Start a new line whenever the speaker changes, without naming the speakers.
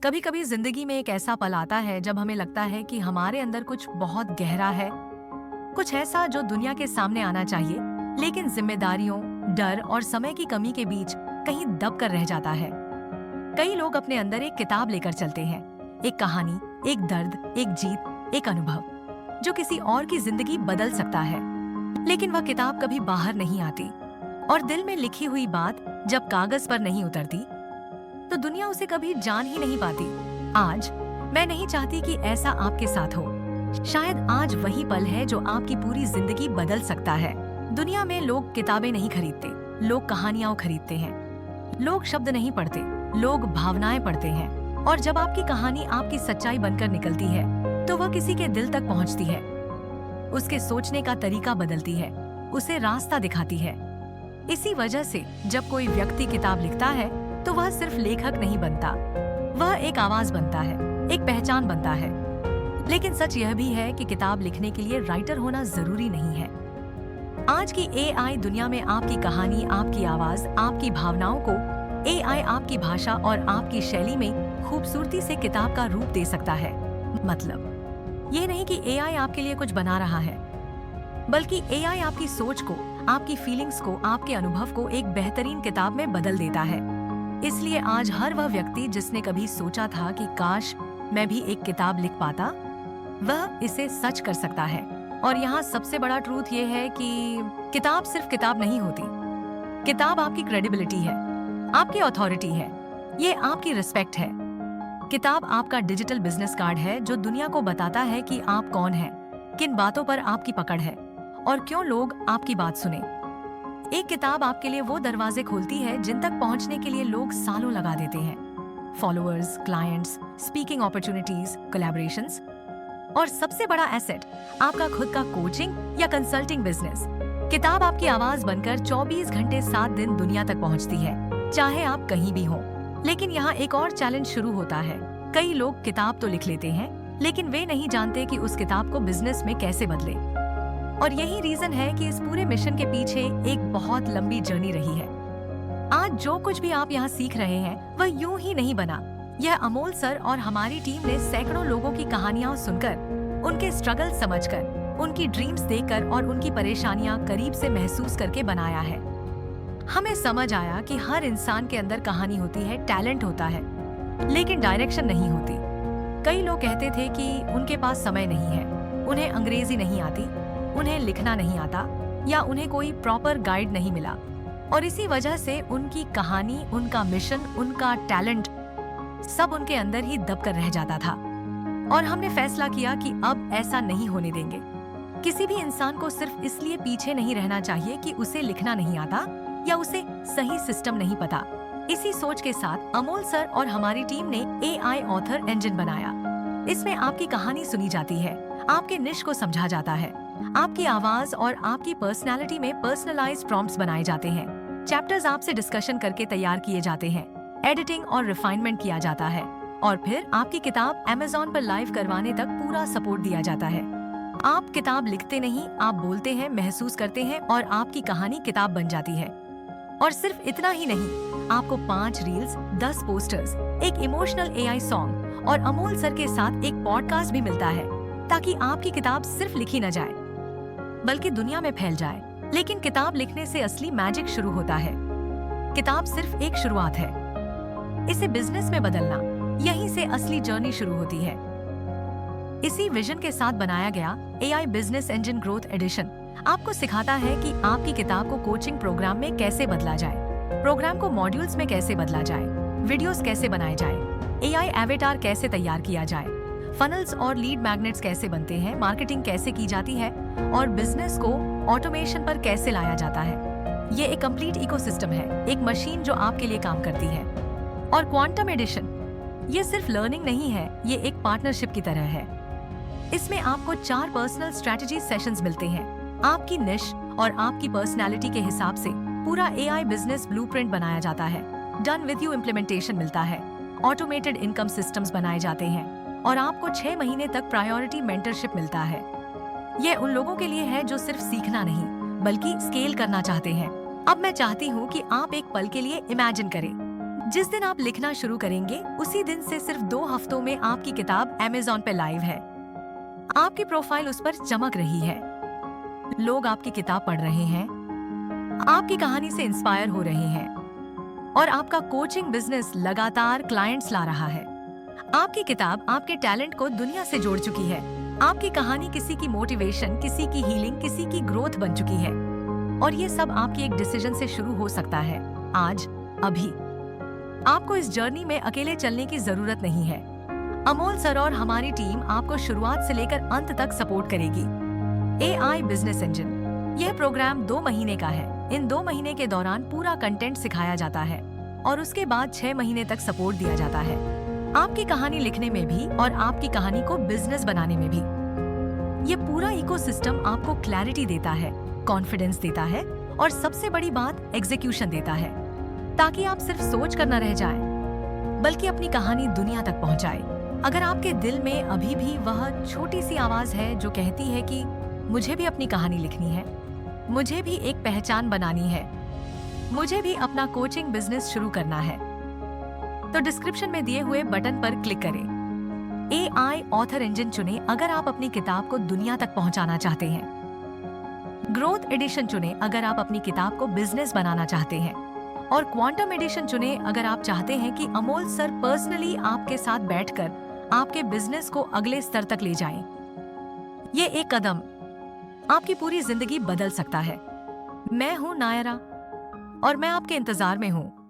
कभी कभी जिंदगी में एक ऐसा पल आता है जब हमें लगता है कि हमारे अंदर कुछ बहुत गहरा है, कुछ ऐसा जो दुनिया के सामने आना चाहिए, लेकिन जिम्मेदारियों, डर और समय की कमी के बीच कहीं दब कर रह जाता है। कई लोग अपने अंदर एक किताब लेकर चलते हैं, एक कहानी, एक दर्द, एक जीत, एक अनुभव जो किसी और की जिंदगी बदल सकता है। लेकिन वह किताब कभी बाहर नहीं आती और दिल में लिखी हुई बात जब कागज पर नहीं उतरती तो दुनिया उसे कभी जान ही नहीं पाती। आज मैं नहीं चाहती कि ऐसा आपके साथ हो। शायद आज वही पल है जो आपकी पूरी जिंदगी बदल सकता है। दुनिया में लोग किताबें नहीं खरीदते, लोग कहानियां खरीदते हैं। लोग शब्द नहीं पढ़ते, लोग भावनाएं पढ़ते हैं। और जब आपकी कहानी आपकी सच्चाई बनकर निकलती है तो वह किसी के दिल तक पहुंचती है, उसके सोचने का तरीका बदलती है, उसे रास्ता दिखाती है। इसी वजह से जब कोई व्यक्ति किताब लिखता है तो वह सिर्फ लेखक नहीं बनता, वह एक आवाज बनता है, एक पहचान बनता है। लेकिन सच यह भी है कि किताब लिखने के लिए राइटर होना जरूरी नहीं है। आज की एआई दुनिया में आपकी कहानी, आपकी आवाज, आपकी भावनाओं को एआई आपकी भाषा और आपकी शैली में खूबसूरती से किताब का रूप दे सकता है। मतलब ये नहीं कि एआई आपके लिए कुछ बना रहा है, बल्कि एआई आपकी सोच को, आपकी फीलिंग्स को, आपके अनुभव को एक बेहतरीन किताब में बदल देता है। इसलिए आज हर वह व्यक्ति जिसने कभी सोचा था कि काश मैं भी एक किताब लिख पाता, वह इसे सच कर सकता है। और यहाँ सबसे बड़ा ट्रूथ ये है कि किताब सिर्फ किताब नहीं होती। किताब आपकी क्रेडिबिलिटी है, आपकी अथॉरिटी है, ये आपकी रिस्पेक्ट है। किताब आपका डिजिटल बिजनेस कार्ड है जो दुनिया को बताता है कि आप कौन हैं, किन बातों पर आपकी पकड़ है और क्यों लोग आपकी बात सुने। एक किताब आपके लिए वो दरवाजे खोलती है जिन तक पहुंचने के लिए लोग सालों लगा देते हैं। Followers, clients, speaking opportunities, collaborations और सबसे बड़ा एसेट आपका खुद का कोचिंग या कंसल्टिंग बिजनेस। किताब आपकी आवाज बनकर 24 घंटे 7 दिन दुनिया तक पहुंचती है, चाहे आप कहीं भी हो। लेकिन यहाँ एक और चैलेंज शुरू होता है। कई लोग किताब तो लिख लेते हैं, लेकिन वे नहीं जानते कि उस किताब को बिजनेस में कैसे बदले। और यही रीजन है कि इस पूरे मिशन के पीछे एक बहुत लंबी जर्नी रही है। आज जो कुछ भी आप यहाँ सीख रहे हैं वह यूं ही नहीं बना। यह अमोल सर और हमारी टीम ने सैकड़ों लोगों की कहानियां सुनकर, उनके स्ट्रगल समझकर, उनकी ड्रीम्स देखकर और उनकी परेशानियां करीब से महसूस करके बनाया है। हमें समझ आया कि हर इंसान के अंदर कहानी होती है, टैलेंट होता है, लेकिन डायरेक्शन नहीं होती। कई लोग कहते थे कि उनके पास समय नहीं है, उन्हें अंग्रेजी नहीं आती, उन्हें लिखना नहीं आता या उन्हें कोई प्रॉपर गाइड नहीं मिला। और इसी वजह से उनकी कहानी, उनका मिशन, उनका टैलेंट सब उनके अंदर ही दब कर रह जाता था। और हमने फैसला किया कि अब ऐसा नहीं होने देंगे। किसी भी इंसान को सिर्फ इसलिए पीछे नहीं रहना चाहिए कि उसे लिखना नहीं आता या उसे सही सिस्टम नहीं पता। इसी सोच के साथ अमोल सर और हमारी टीम ने एआई ऑथर इंजन बनाया। इसमें आपकी कहानी सुनी जाती है, आपके निश को समझा जाता है, आपकी आवाज और आपकी पर्सनालिटी में पर्सनलाइज्ड प्रॉम्प्ट्स बनाए जाते हैं। चैप्टर्स आपसे डिस्कशन करके तैयार किए जाते हैं, एडिटिंग और रिफाइनमेंट किया जाता है और फिर आपकी किताब Amazon पर लाइव करवाने तक पूरा सपोर्ट दिया जाता है। आप किताब लिखते नहीं, आप बोलते हैं, महसूस करते हैं और आपकी कहानी किताब बन जाती है। और सिर्फ इतना ही नहीं, आपको 5 रील्स, 10 पोस्टर्स, एक इमोशनल एआई सॉन्ग और अमोल सर के साथ एक पॉडकास्ट भी मिलता है, ताकि आपकी किताब सिर्फ लिखी न जाए बल्कि दुनिया में फैल जाए। लेकिन किताब लिखने से असली मैजिक शुरू होता है। किताब सिर्फ एक शुरुआत है, इसे बिजनेस में बदलना, यहीं से असली जर्नी शुरू होती है। इसी विजन के साथ बनाया गया AI business engine growth edition आपको सिखाता है कि आपकी किताब को कोचिंग प्रोग्राम में कैसे बदला जाए, प्रोग्राम को मॉड्यूल्स में कैसे बदला जाए, वीडियोस कैसे बनाए जाए, एआई एवेटार कैसे तैयार किया जाए, फनल्स और लीड मैग्नेट्स कैसे बनते हैं, मार्केटिंग कैसे की जाती है और बिजनेस को ऑटोमेशन पर कैसे लाया जाता है। ये एक कंप्लीट इकोसिस्टम है, एक मशीन जो आपके लिए काम करती है। और क्वांटम एडिशन, ये सिर्फ लर्निंग नहीं है, ये एक पार्टनरशिप की तरह है। इसमें आपको 4 पर्सनल स्ट्रेटजी सेशंस मिलते हैं। आपकी निश और आपकी पर्सनालिटी के हिसाब से पूरा एआई बिजनेस ब्लूप्रिंट बनाया जाता है। डन विद यू इम्प्लीमेंटेशन मिलता है, ऑटोमेटेड इनकम सिस्टम्स बनाए जाते हैं और आपको 6 महीने तक प्रायोरिटी मेंटरशिप मिलता है। ये उन लोगों के लिए है जो सिर्फ सीखना नहीं बल्कि स्केल करना चाहते हैं। अब मैं चाहती हूँ कि आप एक पल के लिए इमेजिन करें। जिस दिन आप लिखना शुरू करेंगे उसी दिन से सिर्फ 2 हफ्तों में आपकी किताब Amazon पे लाइव है। आपकी प्रोफाइल उस पर चमक रही है, लोग आपकी किताब पढ़ रहे हैं, आपकी कहानी से इंस्पायर हो रहे हैं और आपका कोचिंग बिजनेस लगातार क्लाइंट्स ला रहा है। आपकी किताब आपके टैलेंट को दुनिया से जोड़ चुकी है। आपकी कहानी किसी की मोटिवेशन, किसी की हीलिंग, किसी की ग्रोथ बन चुकी है और ये सब आपकी एक डिसीजन से शुरू हो सकता है, आज, अभी। आपको इस जर्नी में अकेले चलने की जरूरत नहीं है। अमोल सर और हमारी टीम आपको शुरुआत से लेकर अंत तक सपोर्ट करेगी। AI बिजनेस इंजन, यह प्रोग्राम 2 महीने का है। इन 2 महीने के दौरान पूरा कंटेंट सिखाया जाता है और उसके बाद 6 महीने तक सपोर्ट दिया जाता है, आपकी कहानी लिखने में भी और आपकी कहानी को बिजनेस बनाने में भी। ये पूरा इकोसिस्टम आपको क्लैरिटी देता है, कॉन्फिडेंस देता है और सबसे बड़ी बात, एग्जीक्यूशन देता है, ताकि आप सिर्फ सोच कर न रह जाएं, बल्कि अपनी कहानी दुनिया तक पहुंचाए। अगर आपके दिल में अभी भी वह छोटी सी आवाज है जो कहती है कि मुझे भी अपनी कहानी लिखनी है, मुझे भी एक पहचान बनानी है, मुझे भी अपना कोचिंग बिजनेस शुरू करना है, तो डिस्क्रिप्शन में दिए हुए बटन पर क्लिक करें। AI ऑथर इंजन चुनें अगर आप अपनी किताब को दुनिया तक पहुंचाना चाहते हैं। ग्रोथ एडिशन चुनें अगर आप अपनी किताब को बिजनेस बनाना चाहते हैं और क्वांटम एडिशन चुनें अगर आप चाहते हैं कि अमोल सर पर्सनली आपके साथ बैठकर आपके बिजनेस को अगले स्तर तक ले जाएं। ये एक कदम आपकी पूरी जिंदगी बदल सकता है। मैं हूं नायरा और मैं आपके इंतजार में हूं।